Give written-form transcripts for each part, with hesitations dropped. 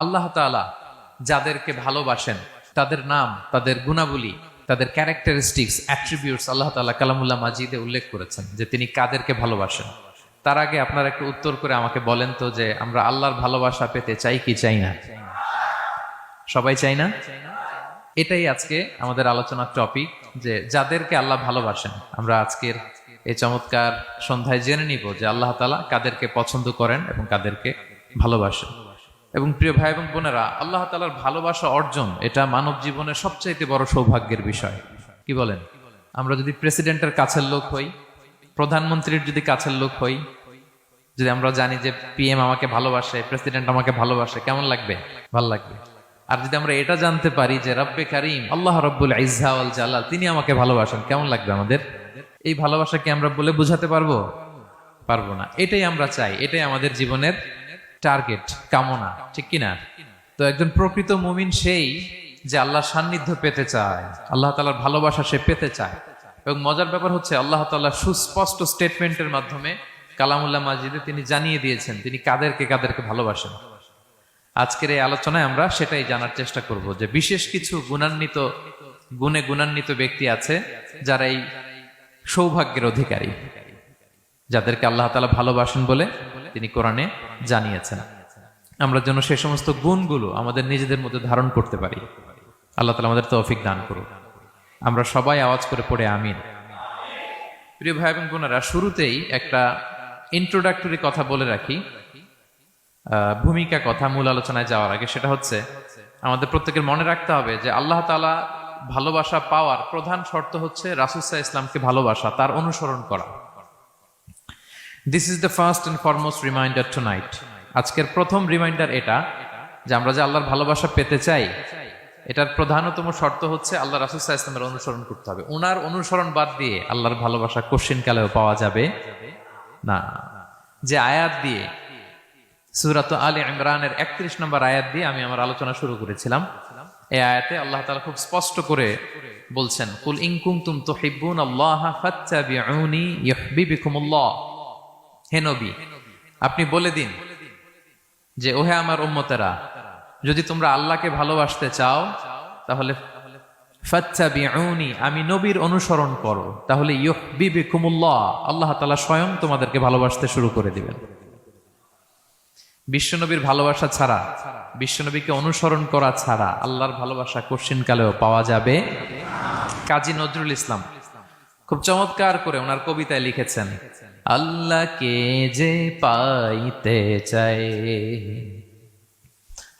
আল্লাহ তাআলা যাদেরকে ভালোবাসেন তাদের নাম, তাদের গুণাবলী, তাদের ক্যারেক্টারিস্টিক্স, অ্যাট্রিবিউটস আল্লাহ তাআলা কালামুল্লাহ মাজিদে উল্লেখ করেছেন যে তিনি কাদেরকে ভালোবাসেন। তার আগে আপনারা একটু উত্তর করে আমাকে বলেন তো যে আমরা আল্লাহর ভালোবাসা পেতে চাই কি চাই না? সবাই চাই না? এটাই আজকে আমাদের আলোচনার টপিক, যে যাদেরকে আল্লাহ ভালোবাসেন। আমরা আজকের এই চমৎকার সন্ধ্যায় জেনে নিব যে আল্লাহ তাআলা কাদেরকে পছন্দ করেন এবং কাদেরকে ভালোবাসেন। এবং প্রিয় ভাই এবং বোনেরা, আল্লাহ তাআলার ভালোবাসা অর্জন এটা মানব জীবনের সবচাইতে বড় সৌভাগ্যের বিষয়। কি বলেন? আমরা যদি প্রেসিডেন্টের কাছের লোক হই, প্রধানমন্ত্রীর যদি কাছের লোক হই, যদি আমরা জানি যে পিএম আমাকে ভালোবাসে, প্রেসিডেন্ট আমাকে ভালোবাসে, কেমন লাগবে? ভালো লাগবে। আর যদি আমরা এটা জানতে পারি যে রব্বে কারিম আল্লাহ রব্বুল ইজ্জা ওয়াল জালাল তিনি আমাকে ভালোবাসেন, কেমন লাগবে আমাদের? এই ভালোবাসাকে আমরা বলে বোঝাতে পারবো? পারবো না। এটাই আমরা চাই, এটাই আমাদের জীবনের টার্গেট, কামনা, ঠিক কিনা? তো একজন প্রকৃত মুমিন সেই যে আল্লাহর সান্নিধ্য পেতে চায়, আল্লাহ তাআলার ভালোবাসা সে পেতে চায়। এবং মজার ব্যাপার হচ্ছে আল্লাহ তাআলা সুস্পষ্ট স্টেটমেন্টের মাধ্যমে কালামুল্লাহ মাজিদে তিনি জানিয়ে দিয়েছেন তিনি কাদেরকে কাদেরকে ভালোবাসেন। আজকের এই আলোচনায় আমরা সেটাই জানার চেষ্টা করব যে বিশেষ কিছু গুণে গুণান্বিত ব্যক্তি আছে যারা এই সৌভাগ্যের অধিকারী, যাদেরকে আল্লাহ তাআলা ভালোবাসেন বলে তিনি কোরআনে জানিয়েছেন। আমরা যেন সে সমস্ত গুণগুলো আমাদের নিজেদের মধ্যে ধারণ করতে পারি। আল্লাহ তাআলা আমাদের তৌফিক দান করুন। আমরা সবাই আওয়াজ করে পড়ে আমিন। প্রিয় ভাই এবং বোনেরা, শুরুতেই একটা ইন্ট্রোডাক্টরি কথা বলে রাখি, ভূমিকা কথা মূল আলোচনায় যাওয়ার আগে। সেটা হচ্ছে আমাদের প্রত্যেকের মনে রাখতে হবে যে আল্লাহ তাআলা ভালোবাসা পাওয়ার প্রধান শর্ত হচ্ছে রাসূল সাল্লাল্লাহু আলাইহি ওয়াসাল্লামকে ভালোবাসা, তার অনুসরণ করা। This is the first and foremost reminder tonight. আজকের প্রথম রিমাইন্ডার এটা যে আমরা যে আল্লাহর ভালোবাসা পেতে চাই, এটার প্রধানতম শর্ত হচ্ছে আল্লাহ রাসূল সাল্লাল্লাহু আলাইহি ওয়াসাল্লামের অনুসরণ করতে হবে। ওনার অনুসরণ বাদ দিয়ে আল্লাহর ভালোবাসা কোশ্চিনকালেও পাওয়া যাবে না। যে আয়াত দিয়ে, সূরাত আলে ইমরানের 31 নম্বর আয়াত দিয়ে আমি আমার আলোচনা শুরু করেছিলাম, এই আয়াতে আল্লাহ তাআলা খুব স্পষ্ট করে বলছেন, কুল ইন কুনতুম তুহিব্বুনাল্লাহা ফাত্তাবিউনি ইউহিব্বুকুমুল্লাহ। হে নবী, আপনি বলে দিন যে ওহে আমার উম্মতেরা, যদি তোমরা আল্লাহকে ভালোবাসতে চাও তাহলে ফাত্তাবিউনি, আমি নবীর অনুসরণ করো, তাহলে ইউহিব্বুকুমুল্লাহ, আল্লাহ তাআলা স্বয়ং তোমাদেরকে ভালোবাসতে শুরু করে দিবেন। বিশ্বনবীর ভালোবাসা ছাড়া, বিশ্বনবীকে অনুসরণ করা ছাড়া আল্লাহর ভালোবাসা কোশ্চিনকালেও পাওয়া যাবে। কাজী নজরুল ইসলাম খুব চমৎকার করে ওনার কবিতায় লিখেছেন, আল্লাহকে যে পাইতে চায়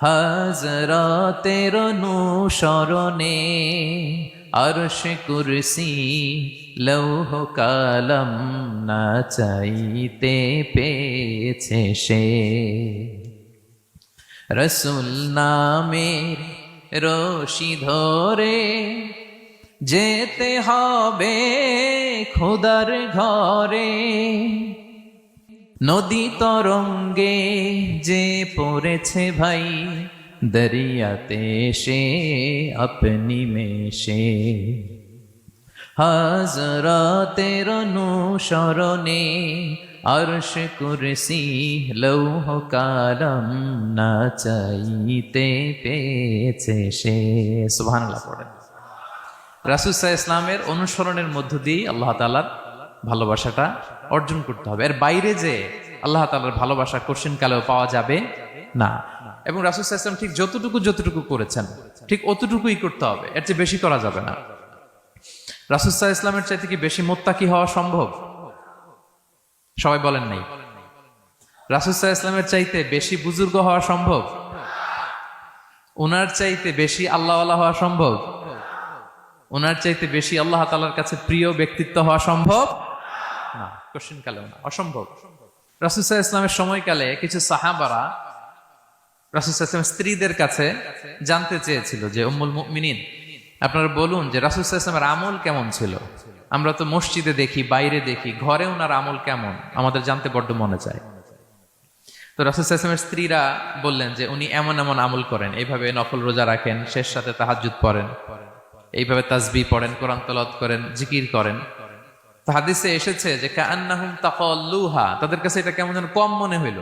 হাজরাতের অনুসরণে, আরশ কুরসি লৌহ কালাম না চাইতে পেয়েছে সে, রসুল নামের রশি ধরে যেতে হবে খোদার ঘরে, নদী তরঙ্গে যে পড়েছে ভাই দরিয়াতে সে আপনি মেশে, হাজরাতের অনুসরণে আরশ কুরসি লৌহ কালাম না চাইতে পেয়েছে সে। সুবহানাল্লাহ পড়েন। রাসূল সাল্লাল্লাহু আলাইহি ওয়াসাল্লামের অনুসরণের মধ্য দিয়ে আল্লাহ তাআলার ভালোবাসাটা অর্জন করতে হবে। এর বাইরে যে আল্লাহ তাআলার ভালোবাসা কোশ্চিনকালেও পাওয়া যাবে না। এবং রাসূল সাল্লাল্লাহু আলাইহি ওয়াসাল্লাম ঠিক যতটুকু করেছেন ঠিক অতটুকুই করতে হবে, এর চেয়ে বেশি করা যাবে না। রাসূল সাল্লাল্লাহু আলাইহি ওয়াসাল্লামের চাইতে কি বেশি মুত্তাকি হওয়া সম্ভব? সবাই বলেন নাই। রাসূল সাল্লাল্লাহু আলাইহি ওয়াসাল্লামের চাইতে বেশি বুজুর্গ হওয়া সম্ভব? ওনার চাইতে বেশি আল্লাহওয়ালা হওয়া সম্ভব? ওনার চাইতে বেশি আল্লাহ তাআলার কাছে প্রিয় ব্যক্তিত্ব হওয়া সম্ভব না, কোশ্চিনকালেও না, অসম্ভব। রাসূল সাল্লাল্লাহু আলাইহি ওয়াসাল্লামের সময়কালে কিছু সাহাবারা রাসূল সাল্লাল্লাহু আলাইহি ওয়াসাল্লামের স্ত্রীদের কাছে জানতে চেয়েছিল যে উম্মুল মুমিনিন, আপনারা বলুন যে রাসূল সাল্লাল্লাহু আলাইহি ওয়াসাল্লামের আমল কেমন ছিল? আমরা তো মসজিদে দেখি, বাইরে দেখি, ঘরে ওনার আমল কেমন আমাদের জানতে বড্ড মনে চায়। তো রাসূল সাল্লাল্লাহু আলাইহি ওয়াসাল্লামের স্ত্রীরা বললেন যে উনি এমন এমন আমল করেন, এইভাবে নফল রোজা রাখেন, শেষ রাতে তাহাজ্জুদ পড়েন, এইভাবে তাসবিহ পড়েন, কোরআন তেলাওয়াত করেন, জিকির করেন। তো হাদিসে এসেছে যে কাআন্নাহুম তাকাল্লুহা, তাদের কাছে এটা কেমন যেন কম মনে হইল।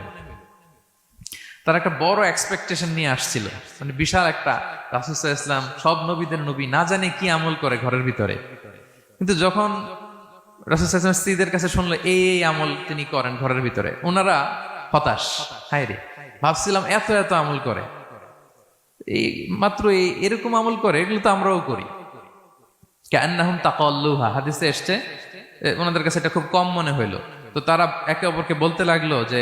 তারা একটা বড় এক্সপেকটেশন নিয়ে আসছিল, মানে বিশাল একটা, রাসূল সাল্লাল্লাহু আলাইহি ওয়াসাল্লাম সব নবীদের নবী, না জানে কি আমল করে ঘরের ভিতরে। কিন্তু যখন রাসূল সাল্লাল্লাহু আলাইহি ওয়াসাল্লাম স্ত্রীদের কাছে শুনলো এই এই আমল তিনি করেন ঘরের ভিতরে, ওনারা হতাশ। হায় রে, ভাবছিলাম এত এত আমল করে, এই মাত্র এরকম আমল করে, এগুলো তো আমরাও করি। কান্নাহুম তাকাল্লুহা, হাদিসে এসছে ওনাদের কাছে এটা খুব কম মনে হইলো। তো তারা একে অপরকে বলতে লাগলো যে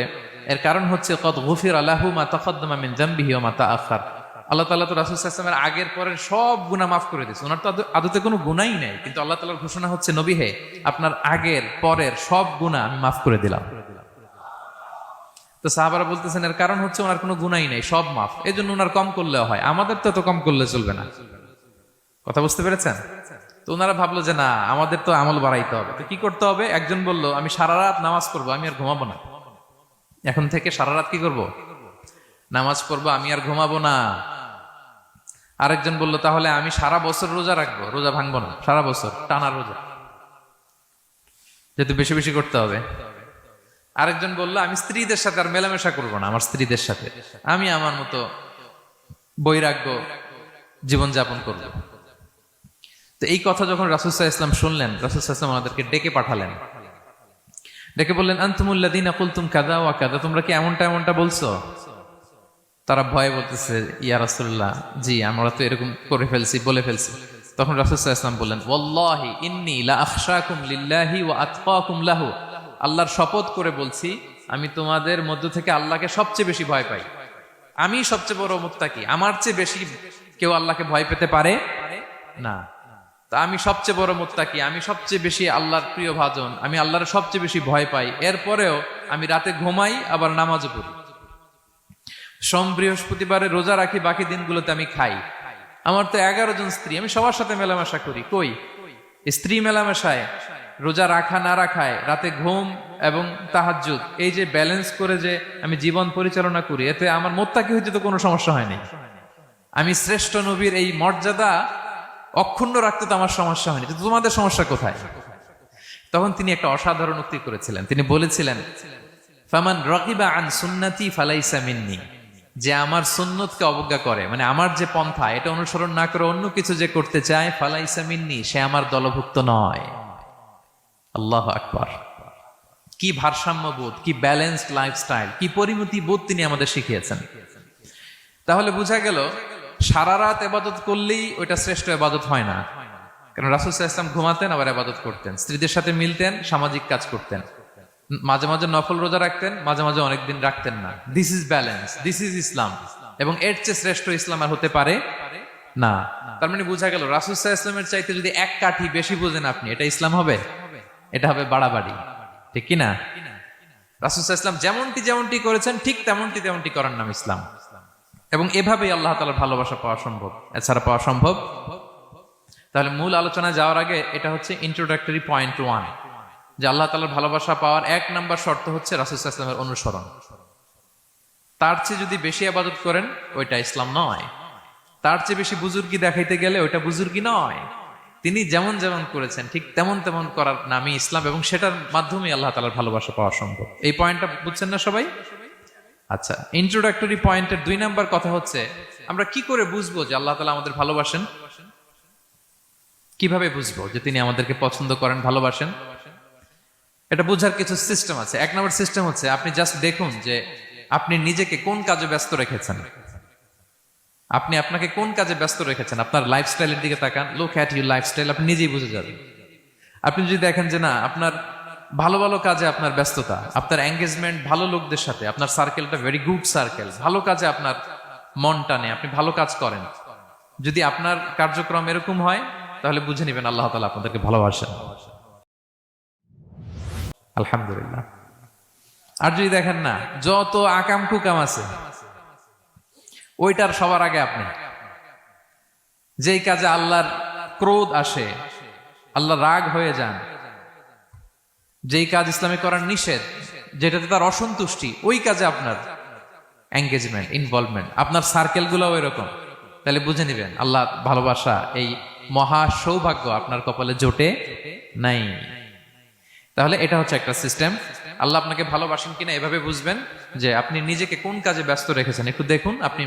এর কারণ হচ্ছে কদ গুফিরা লাহু মা তাকাদ্দামা মিন যামবিহি ওয়া মা তাআখার। আল্লাহ তাআলা তো রাসূল সাল্লাল্লাহু আলাইহি ওয়াসাল্লামের আগের পরের সব গুনাহ মাফ করে দিয়েছে। ওনার তো আদতে কোনো গুনাহই নাই, কিন্তু আল্লাহ তাআলার ঘোষণা হচ্ছে নবী হে, আপনার আগের পরের সব গুনাহ আমি মাফ করে দিলাম। তো সাহাবারা বলতেছেন এর কারণ হচ্ছে ওনার কোনো গুনাহই নাই, সব মাফ, এজন্য ওনার কম করলেও হয়, আমাদের তো এত কম করলে চলবে না। কথা বুঝতে পেরেছেন? তো ওনারা ভাবলো যে না, আমাদের তো আমল বাড়াইতে হবে। তো কি করতে হবে? একজন বলল আমি সারা রাত নামাজ পড়বো, আমি আর ঘুমাবো না, এখন থেকে সারা রাত কি করব? নামাজ পড়বো, আমি আর ঘুমাবো না। আরেকজন বলল তাহলে আমি সারা বছর রোজা রাখবো, রোজা ভাঙবো না, সারা বছর টানা রোজা, যেহেতু বেশি বেশি করতে হবে। আরেকজন বলল আমি স্ত্রীদের সাথে আর মেলামেশা করবো না, আমার স্ত্রীদের সাথে আমি আমার মতো বৈরাগ্য জীবনযাপন করবো। তো এই কথা যখন রাসূল সাল্লাল্লাহু আলাইহি ওয়াসাল্লাম শুনলেন, রাসূল সাল্লাল্লাহু আলাইহি ওয়াসাল্লাম ওনাদেরকে ডেকে পাঠালেন, ডেকে বললেন আনতুমুল্লাযীনা কুলতুম কাযা ওয়া কাযা, তোমরা কি এমনটা এমনটা বলছো? তারা ভয়ে বলতেছে ইয়া রাসূলুল্লাহ, জি আমরা তো এরকম করে ফেলছি, বলে ফেলছি। তখন রাসূল সাল্লাল্লাহু আলাইহি ওয়াসাল্লাম বললেন ওয়াল্লাহি ইন্নী লা আখশাকুম লিল্লাহি ওয়া আতকাকুম লাহু, আল্লাহর শপথ করে বলছি আমি তোমাদের মধ্য থেকে আল্লাহকে সবচেয়ে বেশি ভয় পাই, আমি সবচেয়ে বড় মুত্তাকি, আমার চেয়ে বেশি কেউ আল্লাহকে ভয় পেতে পারে না। তা আমি সবচেয়ে বড় মুত্তাকি, আমি সবচেয়ে বেশি আল্লাহর প্রিয় ভাজন, আমি আল্লাহর সবচেয়ে বেশি ভয় পাই, এরপরেও আমি রাতে ঘুমাই আবার নামাজও পড়ি, সোম বৃহস্পতিবারে রোজা রাখি, বাকি দিনগুলোতে আমি খাই, আমার তো 11 জন স্ত্রী, আমি সবার সাথে মেলামেশা করি, কই স্ত্রী মেলামেশায়, রোজা রাখা না রাখায়, রাতে ঘুম এবং তাহাজ্জুদ, এই যে ব্যালেন্স করে যে আমি জীবন পরিচালনা করি, এতে আমার মুত্তাকি হইতে তো কোনো সমস্যা হয়নি। আমি শ্রেষ্ঠ নবীর এই মর্যাদা অক্ষুণ্ণ রাখতে তো আমার সমস্যা হয়নি, তো তোমাদের সমস্যা কোথায়? তখন তিনি একটা অসাধারণ উক্তি করেছিলেন, তিনি বলেছিলেন ফামান রাগিবা আন সুন্নতি ফালাইসা মিন্নি, যে আমার সুন্নতকে অবজ্ঞা করে, মানে আমার যে পন্থা এটা অনুসরণ না করে অন্য কিছু যে করতে চায়, ফালাইসা মিন্নি, সে আমার দলভুক্ত নয়। আল্লাহু আকবার! কি ভারসাম্যবোধ, কি ব্যালেন্সড লাইফস্টাইল, কি পরিমিতি বোধ তিনি আমাদের শিখিয়েছেন। তাহলে বোঝা গেল সারা রাত ইবাদত করলেই ওইটা শ্রেষ্ঠ ইবাদত হয় না, কারণ রাসূল সাল্লাল্লাহু আলাইহি ওয়াসাল্লাম ঘুমাতেন আবার ইবাদত করতেন, স্ত্রীদের সাথে মিলতেন, সামাজিক কাজ করতেন, মাঝে মাঝে নফল রোজা রাখতেন, মাঝে মাঝে অনেকদিন রাখতেন না। This is balance, this is Islam, এবং এর চেয়ে শ্রেষ্ঠ ইসলাম আর হতে পারে না। তার মানে বোঝা গেল রাসূল সাল্লাল্লাহু আলাইহি ওয়াসাল্লামের চাইতে যদি এক কাঠি বেশি বোঝেন আপনি, এটা ইসলাম হবে? এটা হবে বাড়াবাড়ি, ঠিক কি না? রাসূল সাল্লাল্লাহু আলাইহি ওয়াসাল্লাম যেমনটি যেমনটি করেছেন ঠিক তেমনটি তেমনটি করার নাম ইসলাম, এবং এভাবেই আল্লাহ তাআলার ভালোবাসা পাওয়া সম্ভব, এছাড়া পাওয়া সম্ভব। তাহলে মূল আলোচনায় যাওয়ার আগে এটা হচ্ছে ইন্ট্রোডাক্টরি পয়েন্ট 1, যে আল্লাহ তাআলার ভালোবাসা পাওয়ার 1 নাম্বার শর্ত হচ্ছে রাসূল সাল্লাল্লাহু আলাইহি ওয়াসাল্লামের অনুসরণ। তার চেয়ে যদি বেশি ইবাদত করেন ওইটা ইসলাম নয়, তার চেয়ে বেশি বুজুর্গি দেখাইতে গেলে ওইটা বুজুর্গি নয়, তিনি যেমন যেমন করেছেন ঠিক তেমন তেমন করার নামই ইসলাম, এবং সেটার মাধ্যমে আল্লাহ তাআলার ভালোবাসা পাওয়া সম্ভব। এই পয়েন্টটা বুঝছেন না সবাই? আচ্ছা, ইন্ট্রোডাক্টরি পয়েন্টের 2 নাম্বার কথা হচ্ছে আমরা কি করে বুঝবো যে আল্লাহ তাআলা আমাদের ভালোবাসেন? কিভাবে বুঝবো যে তিনি আমাদেরকে পছন্দ করেন, ভালোবাসেন? এটা বোঝার কিছু সিস্টেম আছে। 1 নাম্বার সিস্টেম হচ্ছে আপনি জাস্ট দেখুন যে আপনি নিজেকে কোন কাজে ব্যস্ত রেখেছেন, আপনি আপনাকে কোন কাজে ব্যস্ত রেখেছেন, আপনার লাইফস্টাইলের দিকে তাকান, লুক অ্যাট ইউর লাইফস্টাইল, আপনি নিজেই বুঝে যাবেন। আপনি যদি দেখেন যে না, আপনার ভালো ভালো কাজে আপনার ব্যস্ততা, আপনার এঙ্গেজমেন্ট ভালো লোকদের সাথে, আপনার সার্কেলটা ভেরি গুড সার্কেল, ভালো কাজে আপনার মন টানে, আপনি ভালো কাজ করেন, যদি আপনার কার্যক্রম এরকম হয় তাহলে বুঝে নেবেন আল্লাহ তাআলা আপনাদেরকে ভালোবাসেন। আলহামদুলিল্লাহ। আর যদি দেখেন না, যত আকাম কুকাম আছে ওইটার সবার আগে আপনি, যেই কাজে আল্লাহর ক্রোধ আসে, আল্লাহ রাগ হয়ে যান, যেই কাজ ইসলামে করার নিষেধ, যেটাতে তার অসন্তুষ্টি, ওই কাজে আপনার এঙ্গেজমেন্ট, ইনভলভমেন্ট, আপনার সার্কেল গুলো এরকম, তাহলে বুঝে নিবেন আল্লাহ ভালোবাসা, এই মহা সৌভাগ্য আপনার কপালে জোটে নাই। তাহলে এটা হচ্ছে একটা সিস্টেম। আল্লাহ আপনাকে ভালোবাসেন কিনা এভাবে বুঝবেন যে আপনি নিজেকে কোন কাজে ব্যস্ত রেখেছেন, একটু দেখুন আপনি